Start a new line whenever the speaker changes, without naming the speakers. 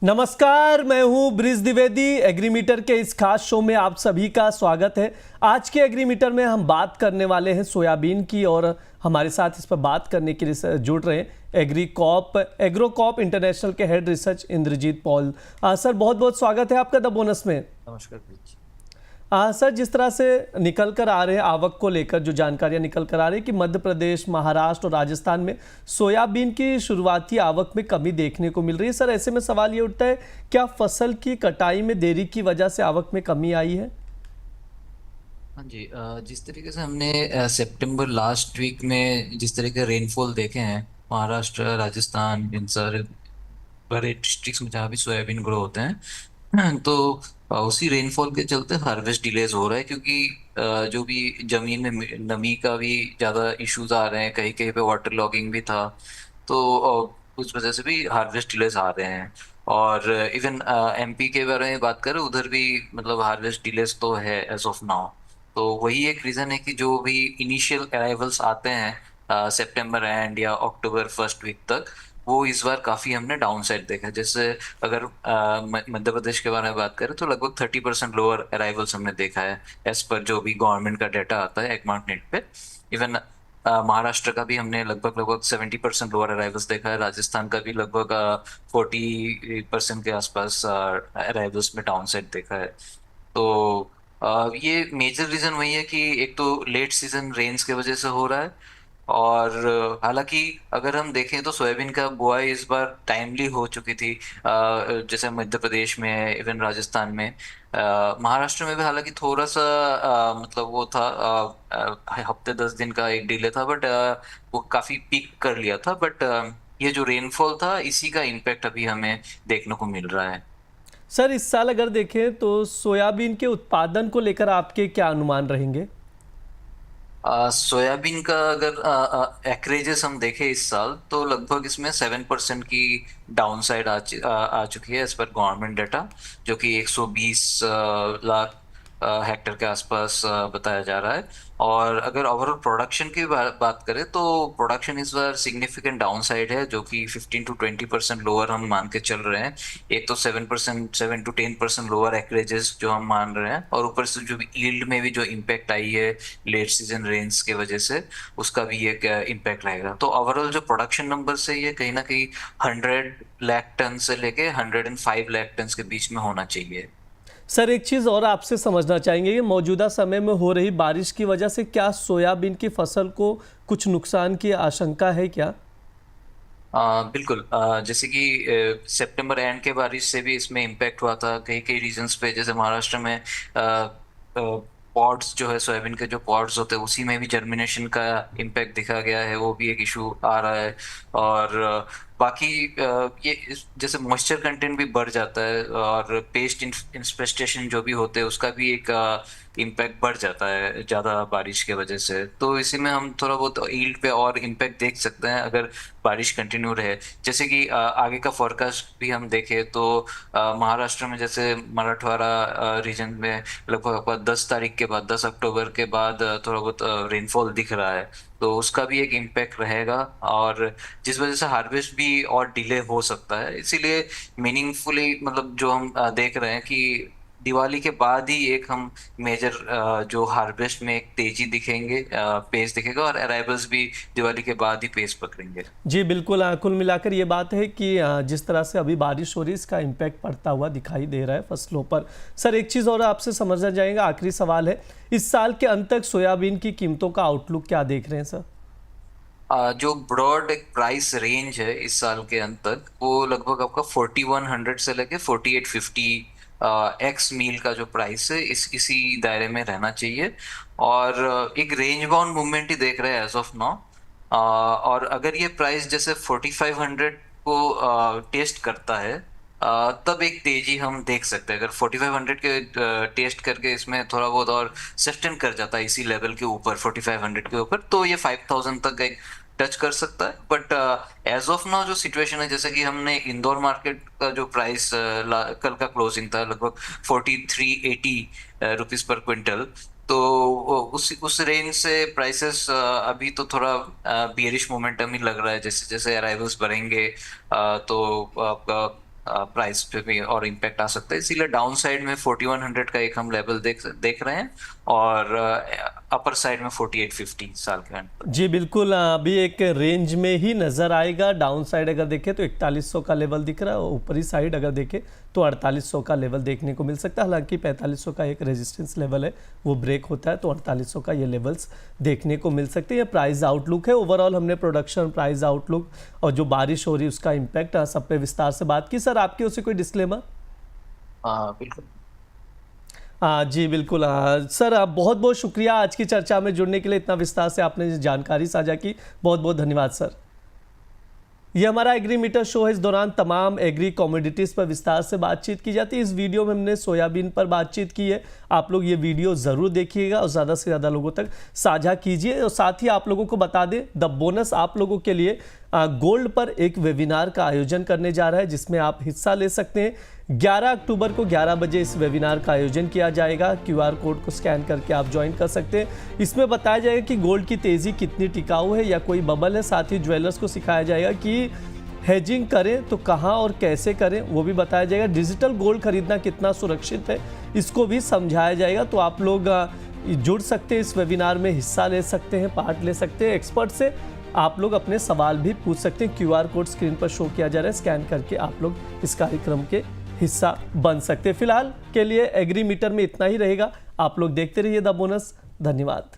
नमस्कार, मैं हूं ब्रिज द्विवेदी। एग्रीमीटर के इस खास शो में आप सभी का स्वागत है। आज के एग्रीमीटर में हम बात करने वाले हैं सोयाबीन की और हमारे साथ इस पर बात करने के लिए जुड़ रहे हैं एग्रोकॉप इंटरनेशनल के head research Indrajit Paul. Sir, बहुत बहुत स्वागत है आपका द बोनस में।
नमस्कार ब्रिज।
सर, जिस तरह से निकल कर आ रहे हैं आवक को लेकर, जो जानकारियां निकल कर आ रही है कि मध्य प्रदेश, महाराष्ट्र और राजस्थान में सोयाबीन की शुरुआती आवक में कमी देखने को मिल रही है। सर, ऐसे में सवाल ये उठता है, क्या फसल की कटाई में देरी की वजह से आवक में कमी आई है?
हाँ जी, जिस तरीके से हमने सितंबर लास्ट वीक में जिस तरह के रेनफॉल देखे हैं महाराष्ट्र, राजस्थान, इन सारे बड़े डिस्ट्रिक्ट्स में जहाँ भी सोयाबीन ग्रो होते हैं तो उसी रेनफॉल के चलते हार्वेस्ट डिलेज हो रहा है, क्योंकि जो भी जमीन में नमी का भी ज़्यादा इश्यूज आ रहे हैं, कहीं कहीं पे वाटर लॉगिंग भी था, तो उस वजह से भी हार्वेस्ट डिलेज आ रहे हैं। और इवन एमपी के बारे में बात करें, उधर भी मतलब हार्वेस्ट डिलेज तो है एज ऑफ नाउ। तो वही एक रीज़न है कि जो भी इनिशियल अराइवल्स आते हैं सितंबर एंड या अक्टूबर फर्स्ट वीक तक, वो इस बार काफी हमने डाउन साइड देखा। जैसे अगर मध्य प्रदेश के बारे में बात करें तो लगभग 30% लोअर अराइवल्स हमने देखा है एज पर जो भी गवर्नमेंट का डाटा आता है एगमार्क नेट पे। इवन महाराष्ट्र का भी हमने लगभग लगभग 70% लोअर अराइवल्स देखा है। राजस्थान का भी लगभग 40% के आसपास अराइवल्स में डाउन साइड देखा है। तो ये मेजर रीजन वही है कि एक तो लेट सीजन रेन्स की वजह से हो रहा है, और हालांकि अगर हम देखें तो सोयाबीन का बुआई इस बार टाइमली हो चुकी थी। जैसे मध्य प्रदेश में, इवन राजस्थान में, महाराष्ट्र में भी हालांकि थोड़ा सा मतलब वो था, हफ्ते 10 दिन का एक डिले था, बट वो काफी पीक कर लिया था। बट ये जो रेनफॉल था इसी का इम्पैक्ट अभी हमें देखने को मिल रहा है।
सर, इस साल अगर देखें तो सोयाबीन के उत्पादन को लेकर आपके क्या अनुमान रहेंगे?
सोयाबीन का अगर एक्रेजेस हम देखें इस साल, तो लगभग इसमें 7% की डाउन साइड आ चुकी है एज पर गवर्नमेंट डाटा, जो कि 120 लाख हेक्टर के आसपास बताया जा रहा है। और अगर ओवरऑल प्रोडक्शन की बात करें तो प्रोडक्शन इस बार सिग्निफिकेंट डाउन साइड है, जो कि 15 to 20% लोअर हम मान के चल रहे हैं। एक तो 7 to 10% लोअर एक्रेजेस जो हम मान रहे हैं, और ऊपर से जो भी यील्ड में भी जो इम्पैक्ट आई है लेट सीजन रेन्स के वजह से, उसका भी एक इम्पैक्ट रहेगा। तो ओवरऑल जो प्रोडक्शन नंबर से ये कहीं ना कहीं 100 लाख टन से लेके 105 लाख टन के बीच में होना चाहिए।
सर, एक चीज़ और आपसे समझना चाहेंगे कि मौजूदा समय में हो रही बारिश की वजह से क्या सोयाबीन की फसल को कुछ नुकसान की आशंका है क्या?
बिल्कुल, जैसे कि सितंबर एंड के बारिश से भी इसमें इम्पैक्ट हुआ था कई कई रीजन्स पे। जैसे महाराष्ट्र में पॉड्स जो है, सोयाबीन के जो पॉड्स होते हैं उसी में भी जर्मिनेशन का इम्पैक्ट दिखा गया है, वो भी एक इशू आ रहा है। और बाकी जैसे मॉइस्चर कंटेंट भी बढ़ जाता है, और पेस्ट इंस्पेस्टेशन जो भी होते हैं उसका भी एक इम्पैक्ट बढ़ जाता है ज़्यादा बारिश के वजह से। तो इसी में हम थोड़ा बहुत ईल्ड पे और इम्पैक्ट देख सकते हैं अगर बारिश कंटिन्यू रहे। जैसे कि आगे का फोरकास्ट भी हम देखें तो महाराष्ट्र में जैसे मराठवाड़ा रीजन में लगभग 10 तारीख के बाद, 10 अक्टूबर के बाद थोड़ा बहुत रेनफॉल दिख रहा है, तो उसका भी एक इम्पैक्ट रहेगा। और जिस वजह से हार्वेस्ट भी और डिले हो सकता है। इसीलिए मीनिंगफुली मतलब जो हम देख रहे हैं कि दिवाली के बाद ही एक हम मेजर जो हार्वेस्ट में एक तेजी दिखेंगे, पेस दिखेगा, और अराइवल्स भी दिवाली के बाद ही पेस पकड़ेंगे।
जी बिल्कुल, कुल मिलाकर ये बात है कि जिस तरह से अभी बारिश हो रही है इसका इम्पैक्ट पड़ता हुआ दिखाई दे रहा है फसलों पर। सर, एक चीज़ और आपसे समझना चाहेंगे, आखिरी सवाल है, इस साल के अंत तक सोयाबीन की कीमतों का आउटलुक क्या देख रहे हैं सर?
जो ब्रॉड एक प्राइस रेंज है इस साल के अंत तक, वो लगभग आपका 4100 से लेके 4850 एक्स मील का जो प्राइस है इसी दायरे में रहना चाहिए। और एक रेंज बाउंड मूवमेंट ही देख रहे हैं एज ऑफ नाउ। और अगर ये प्राइस जैसे 4500 को टेस्ट करता है, तब एक तेजी हम देख सकते हैं। अगर 4500 के टेस्ट करके इसमें थोड़ा बहुत और सस्टेन कर जाता है इसी लेवल के ऊपर, 4500 के ऊपर, तो ये 5000 तक एक टच कर सकता है। बट एज ऑफ नाउ जो सिचुएशन है, जैसे कि हमने इंदौर मार्केट का जो प्राइस कल का क्लोजिंग था लगभग 4380 रुपीज पर क्विंटल, तो उस रेंज से प्राइसेस अभी तो थोड़ा बियरिश मोमेंटम ही लग रहा है। जैसे जैसे अराइवल्स बढ़ेंगे तो आपका प्राइस पे भी और इम्पैक्ट आ सकता है, इसीलिए डाउन साइड में 4100 का एक हम लेवल देख रहे हैं, और अपर साइड में 4850 साल के एंड पर।
जी बिल्कुल, अभी एक रेंज में ही नज़र आएगा। डाउन साइड अगर देखें तो 4100 का लेवल दिख रहा है, और ऊपरी साइड अगर देखें तो 4800 का लेवल देखने को मिल सकता है। हालांकि 4500 का एक रेजिस्टेंस लेवल है, वो ब्रेक होता है तो 4800 का ये लेवल्स देखने को मिल सकते हैं। ये प्राइस आउटलुक है। ओवरऑल हमने प्रोडक्शन, प्राइस आउटलुक और जो बारिश हो रही है उसका इम्पैक्ट सब पे विस्तार से बात की। सर आपकी ओर से कोई डिस्क्लेमर?
बिल्कुल।
जी बिल्कुल। सर बहुत बहुत शुक्रिया आज की चर्चा में जुड़ने के लिए, इतना विस्तार से आपने जानकारी साझा की, बहुत बहुत धन्यवाद सर। ये हमारा एग्री मीटर शो है। इस दौरान तमाम एग्री कमोडिटीज़ पर विस्तार से बातचीत की जाती है। इस वीडियो में हमने सोयाबीन पर बातचीत की है। आप लोग ये वीडियो ज़रूर देखिएगा और ज़्यादा से ज़्यादा लोगों तक साझा कीजिए। और साथ ही आप लोगों को बता दें, द बोनस आप लोगों के लिए गोल्ड पर एक वेबिनार का आयोजन करने जा रहा है, जिसमें आप हिस्सा ले सकते हैं। 11 अक्टूबर को 11 बजे इस वेबिनार का आयोजन किया जाएगा। QR कोड को स्कैन करके आप ज्वाइन कर सकते हैं। इसमें बताया जाएगा कि गोल्ड की तेज़ी कितनी टिकाऊ है या कोई बबल है। साथ ही ज्वेलर्स को सिखाया जाएगा कि हेजिंग करें तो कहां और कैसे करें, वो भी बताया जाएगा। डिजिटल गोल्ड खरीदना कितना सुरक्षित है, इसको भी समझाया जाएगा। तो आप लोग जुड़ सकते हैं, इस वेबिनार में हिस्सा ले सकते हैं, पार्ट ले सकते हैं। एक्सपर्ट से आप लोग अपने सवाल भी पूछ सकते हैं। QR कोड स्क्रीन पर शो किया जा रहा है, स्कैन करके आप लोग इस कार्यक्रम के हिस्सा बन सकते हैं। फिलहाल के लिए एग्री मीटर में इतना ही रहेगा। आप लोग देखते रहिए द बोनस। धन्यवाद।